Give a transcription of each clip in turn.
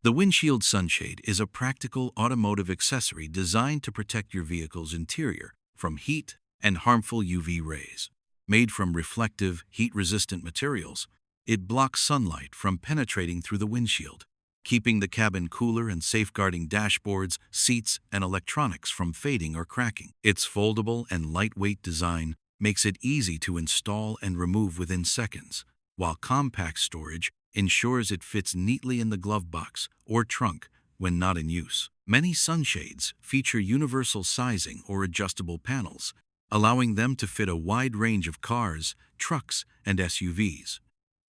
The Windshield Sunshade is a practical automotive accessory designed to protect your vehicle's interior from heat and harmful UV rays. Made from reflective, heat-resistant materials, it blocks sunlight from penetrating through the windshield, keeping the cabin cooler and safeguarding dashboards, seats, and electronics from fading or cracking. Its foldable and lightweight design makes it easy to install and remove within seconds, while compact storage ensures it fits neatly in the glove box or trunk when not in use. Many sunshades feature universal sizing or adjustable panels, allowing them to fit a wide range of cars, trucks, and SUVs.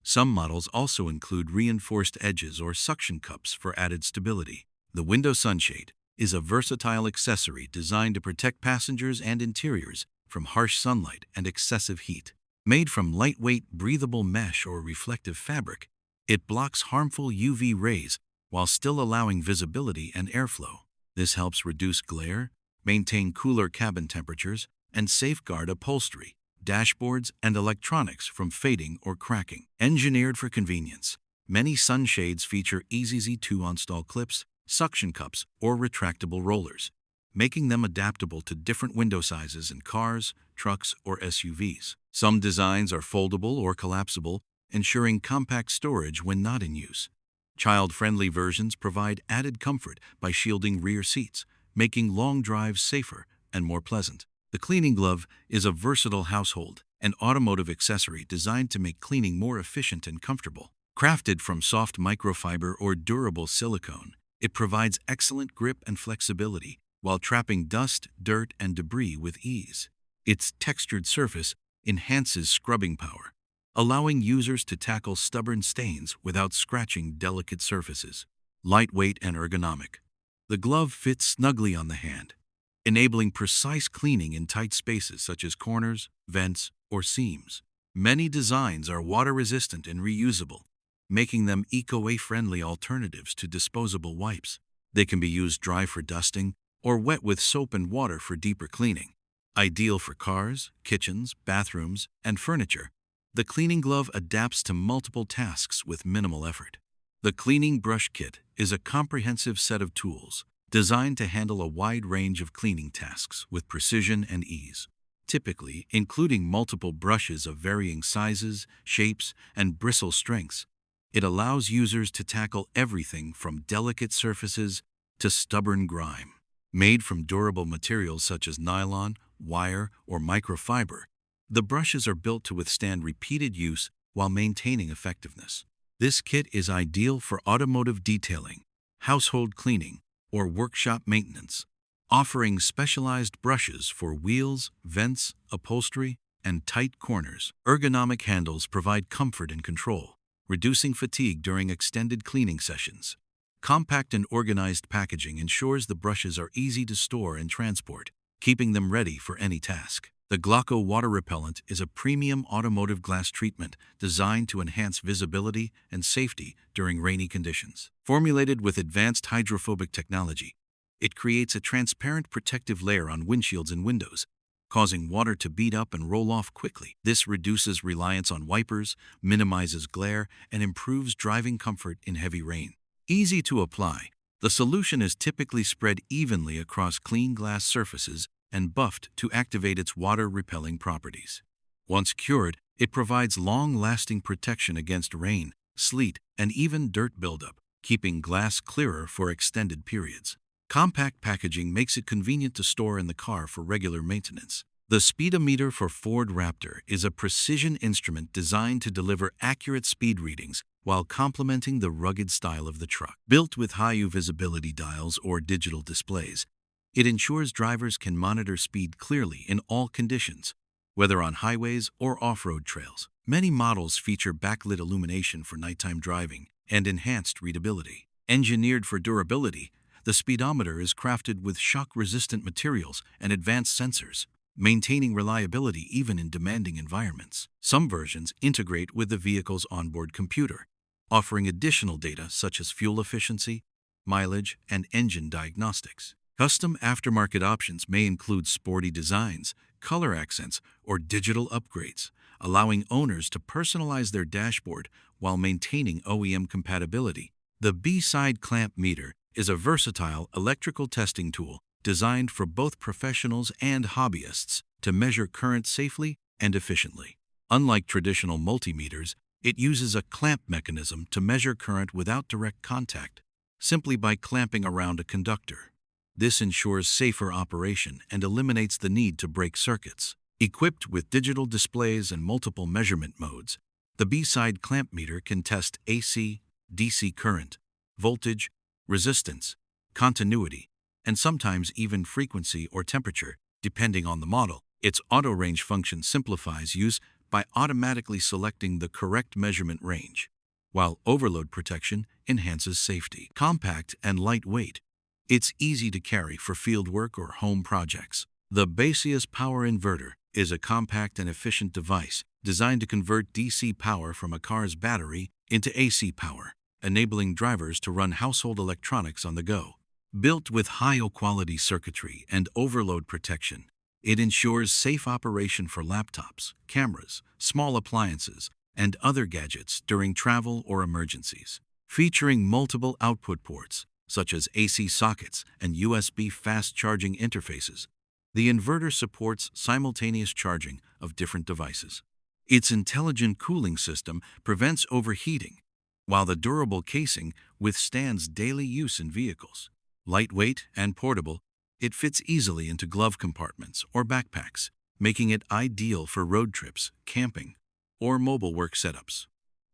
Some models also include reinforced edges or suction cups for added stability. The window sunshade is a versatile accessory designed to protect passengers and interiors from harsh sunlight and excessive heat. Made from lightweight, breathable mesh or reflective fabric, it blocks harmful UV rays while still allowing visibility and airflow. This helps reduce glare, maintain cooler cabin temperatures, and safeguard upholstery, dashboards, and electronics from fading or cracking. Engineered for convenience, many sunshades feature easy to install clips, suction cups, or retractable rollers, making them adaptable to different window sizes in cars, trucks, or SUVs. Some designs are foldable or collapsible, ensuring compact storage when not in use. Child-friendly versions provide added comfort by shielding rear seats, making long drives safer and more pleasant. The cleaning glove is a versatile household and automotive accessory designed to make cleaning more efficient and comfortable. Crafted from soft microfiber or durable silicone, it provides excellent grip and flexibility while trapping dust, dirt, and debris with ease. Its textured surface enhances scrubbing power, allowing users to tackle stubborn stains without scratching delicate surfaces. Lightweight and ergonomic, the glove fits snugly on the hand, enabling precise cleaning in tight spaces such as corners, vents, or seams. Many designs are water-resistant and reusable, making them eco-friendly alternatives to disposable wipes. They can be used dry for dusting or wet with soap and water for deeper cleaning. Ideal for cars, kitchens, bathrooms, and furniture, the cleaning glove adapts to multiple tasks with minimal effort. The cleaning brush kit is a comprehensive set of tools designed to handle a wide range of cleaning tasks with precision and ease, typically including multiple brushes of varying sizes, shapes, and bristle strengths. It allows users to tackle everything from delicate surfaces to stubborn grime. Made from durable materials such as nylon, wire, or microfiber, the brushes are built to withstand repeated use while maintaining effectiveness. This kit is ideal for automotive detailing, household cleaning, or workshop maintenance, offering specialized brushes for wheels, vents, upholstery, and tight corners. Ergonomic handles provide comfort and control, reducing fatigue during extended cleaning sessions. Compact and organized packaging ensures the brushes are easy to store and transport, keeping them ready for any task. The GLACO water repellent is a premium automotive glass treatment designed to enhance visibility and safety during rainy conditions. Formulated with advanced hydrophobic technology, it creates a transparent protective layer on windshields and windows, causing water to bead up and roll off quickly. This reduces reliance on wipers, minimizes glare, and improves driving comfort in heavy rain. Easy to apply, the solution is typically spread evenly across clean glass surfaces and buffed to activate its water-repelling properties. Once cured, it provides long-lasting protection against rain, sleet, and even dirt buildup, keeping glass clearer for extended periods. Compact packaging makes it convenient to store in the car for regular maintenance. The Speedometer for Ford Raptor is a precision instrument designed to deliver accurate speed readings while complementing the rugged style of the truck. Built with high visibility dials or digital displays, it ensures drivers can monitor speed clearly in all conditions, whether on highways or off-road trails. Many models feature backlit illumination for nighttime driving and enhanced readability. Engineered for durability, the speedometer is crafted with shock-resistant materials and advanced sensors, maintaining reliability even in demanding environments. Some versions integrate with the vehicle's onboard computer, offering additional data such as fuel efficiency, mileage, and engine diagnostics. Custom aftermarket options may include sporty designs, color accents, or digital upgrades, allowing owners to personalize their dashboard while maintaining OEM compatibility. The BSIDE clamp meter is a versatile electrical testing tool designed for both professionals and hobbyists to measure current safely and efficiently. Unlike traditional multimeters, it uses a clamp mechanism to measure current without direct contact, simply by clamping around a conductor. This ensures safer operation and eliminates the need to break circuits. Equipped with digital displays and multiple measurement modes, the BSIDE clamp meter can test AC, DC current, voltage, resistance, continuity, and sometimes even frequency or temperature, depending on the model. Its auto-range function simplifies use by automatically selecting the correct measurement range, while overload protection enhances safety. Compact and lightweight, it's easy to carry for fieldwork or home projects. The Baseus Power Inverter is a compact and efficient device designed to convert DC power from a car's battery into AC power, enabling drivers to run household electronics on the go. Built with high-quality circuitry and overload protection, it ensures safe operation for laptops, cameras, small appliances, and other gadgets during travel or emergencies. Featuring multiple output ports, such as AC sockets and USB fast charging interfaces, the inverter supports simultaneous charging of different devices. Its intelligent cooling system prevents overheating, while the durable casing withstands daily use in vehicles. Lightweight and portable, it fits easily into glove compartments or backpacks, making it ideal for road trips, camping, or mobile work setups.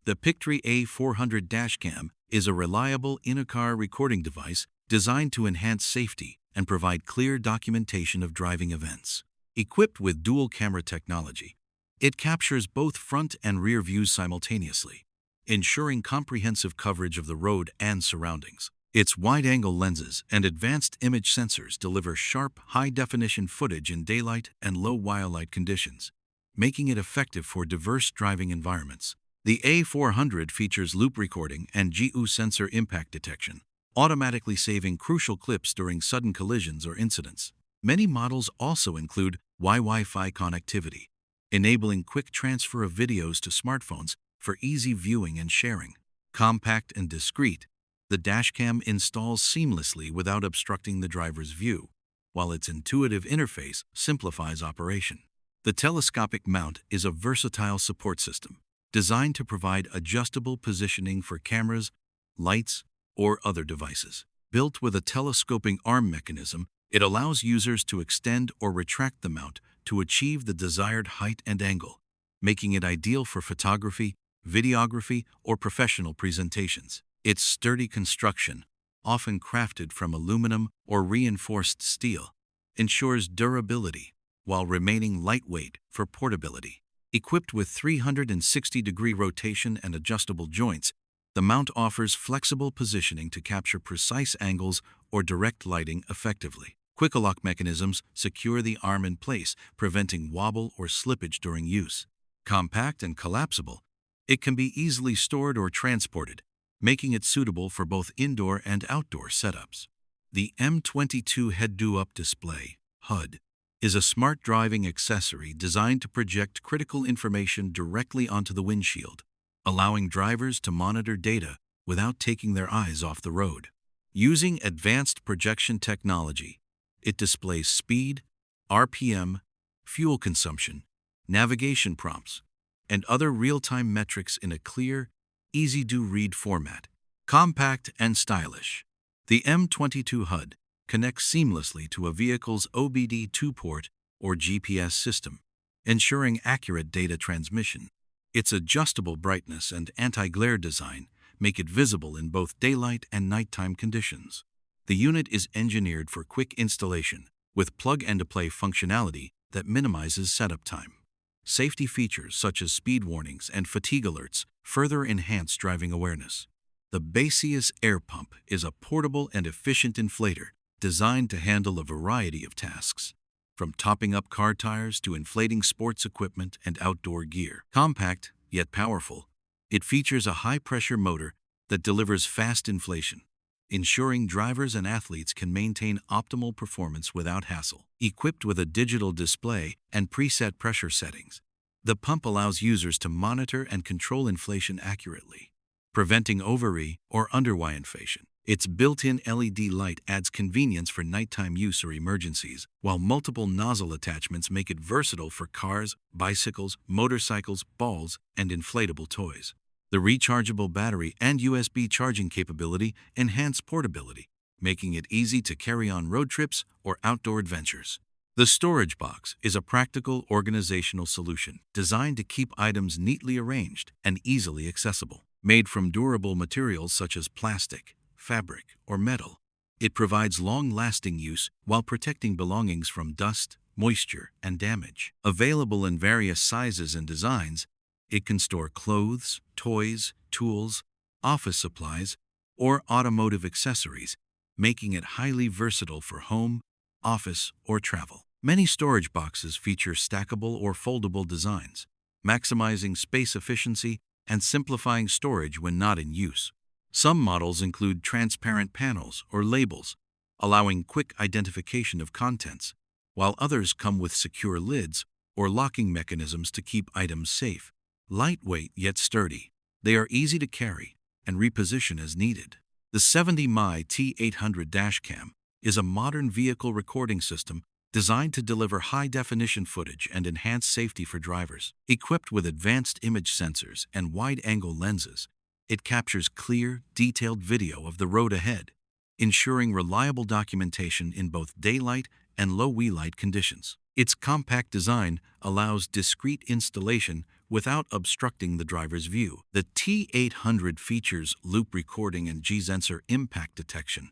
The Pictrey A400 dashcam is a reliable in-car recording device designed to enhance safety and provide clear documentation of driving events. Equipped with dual camera technology, it captures both front and rear views simultaneously, ensuring comprehensive coverage of the road and surroundings. Its wide-angle lenses and advanced image sensors deliver sharp, high-definition footage in daylight and low-wildlight conditions, making it effective for diverse driving environments. The A400 features loop recording and GU sensor impact detection, automatically saving crucial clips during sudden collisions or incidents. Many models also include Wi-Fi connectivity, enabling quick transfer of videos to smartphones for easy viewing and sharing. Compact and discreet, the dashcam installs seamlessly without obstructing the driver's view, while its intuitive interface simplifies operation. The Telescopic Mount is a versatile support system designed to provide adjustable positioning for cameras, lights, or other devices. Built with a telescoping arm mechanism, it allows users to extend or retract the mount to achieve the desired height and angle, making it ideal for photography, videography, or professional presentations. Its sturdy construction, often crafted from aluminum or reinforced steel, ensures durability while remaining lightweight for portability. Equipped with 360-degree rotation and adjustable joints, the mount offers flexible positioning to capture precise angles or direct lighting effectively. Quick-lock mechanisms secure the arm in place, preventing wobble or slippage during use. Compact and collapsible, it can be easily stored or transported, making it suitable for both indoor and outdoor setups. The M22 Head-up Display (HUD) is a smart driving accessory designed to project critical information directly onto the windshield, allowing drivers to monitor data without taking their eyes off the road. Using advanced projection technology, it displays speed, RPM, fuel consumption, navigation prompts, and other real-time metrics in a clear, easy-to-read format. Compact and stylish, the M22 HUD connects seamlessly to a vehicle's OBD2 port or GPS system, ensuring accurate data transmission. Its adjustable brightness and anti-glare design make it visible in both daylight and nighttime conditions. The unit is engineered for quick installation, with plug-and-play functionality that minimizes setup time. Safety features such as speed warnings and fatigue alerts further enhance driving awareness. The Baseus air pump is a portable and efficient inflator designed to handle a variety of tasks, from topping up car tires to inflating sports equipment and outdoor gear. Compact, yet powerful, it features a high-pressure motor that delivers fast inflation, ensuring drivers and athletes can maintain optimal performance without hassle. Equipped with a digital display and preset pressure settings, the pump allows users to monitor and control inflation accurately, preventing over- or under-eye inflation. Its built-in LED light adds convenience for nighttime use or emergencies, while multiple nozzle attachments make it versatile for cars, bicycles, motorcycles, balls, and inflatable toys. The rechargeable battery and USB charging capability enhance portability, making it easy to carry on road trips or outdoor adventures. The storage box is a practical organizational solution designed to keep items neatly arranged and easily accessible. Made from durable materials such as plastic, fabric, or metal, it provides long-lasting use while protecting belongings from dust, moisture, and damage. Available in various sizes and designs, it can store clothes, toys, tools, office supplies, or automotive accessories, making it highly versatile for home, office, or travel. Many storage boxes feature stackable or foldable designs, maximizing space efficiency and simplifying storage when not in use. Some models include transparent panels or labels, allowing quick identification of contents, while others come with secure lids or locking mechanisms to keep items safe. Lightweight yet sturdy, they are easy to carry and reposition as needed. The 70mm T800 dashcam is a modern vehicle recording system designed to deliver high-definition footage and enhance safety for drivers. Equipped with advanced image sensors and wide-angle lenses, it captures clear, detailed video of the road ahead, ensuring reliable documentation in both daylight and low-light conditions. Its compact design allows discreet installation without obstructing the driver's view. The T800 features loop recording and G-sensor impact detection,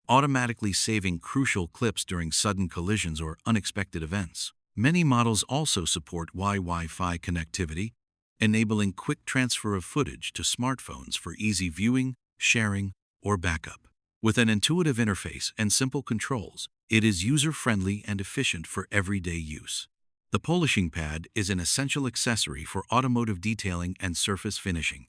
automatically saving crucial clips during sudden collisions or unexpected events. Many models also support Wi-Fi connectivity, enabling quick transfer of footage to smartphones for easy viewing, sharing, or backup. With an intuitive interface and simple controls, it is user-friendly and efficient for everyday use. The polishing pad is an essential accessory for automotive detailing and surface finishing,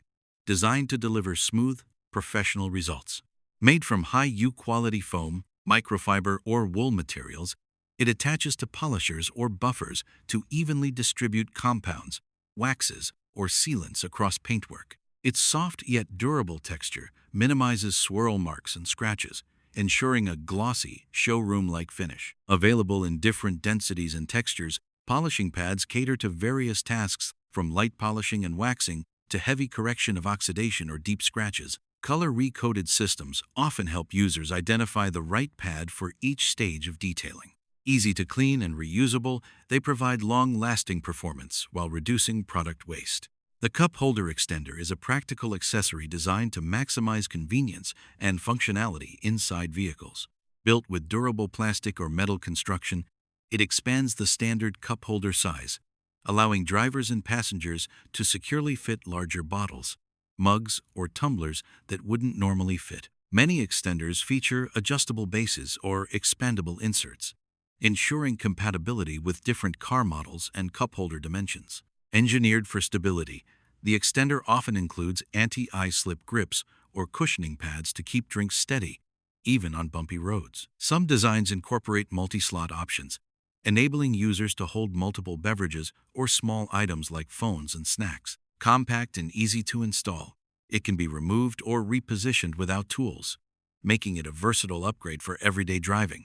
designed to deliver smooth, professional results. Made from high-U quality foam, microfiber, or wool materials, it attaches to polishers or buffers to evenly distribute compounds, waxes, or sealants across paintwork. Its soft yet durable texture minimizes swirl marks and scratches, ensuring a glossy, showroom-like finish. Available in different densities and textures, polishing pads cater to various tasks from light polishing and waxing to heavy correction of oxidation or deep scratches. Color-recoded systems often help users identify the right pad for each stage of detailing. Easy to clean and reusable, they provide long-lasting performance while reducing product waste. The cup holder extender is a practical accessory designed to maximize convenience and functionality inside vehicles. Built with durable plastic or metal construction, it expands the standard cup holder size, allowing drivers and passengers to securely fit larger bottles, mugs, or tumblers that wouldn't normally fit. Many extenders feature adjustable bases or expandable inserts, ensuring compatibility with different car models and cup holder dimensions. Engineered for stability, the extender often includes anti-eye slip grips or cushioning pads to keep drinks steady, even on bumpy roads. Some designs incorporate multi-slot options, enabling users to hold multiple beverages or small items like phones and snacks. Compact and easy to install, it can be removed or repositioned without tools, making it a versatile upgrade for everyday driving.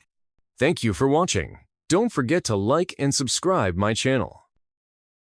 Thank you for watching. Don't forget to like and subscribe my channel.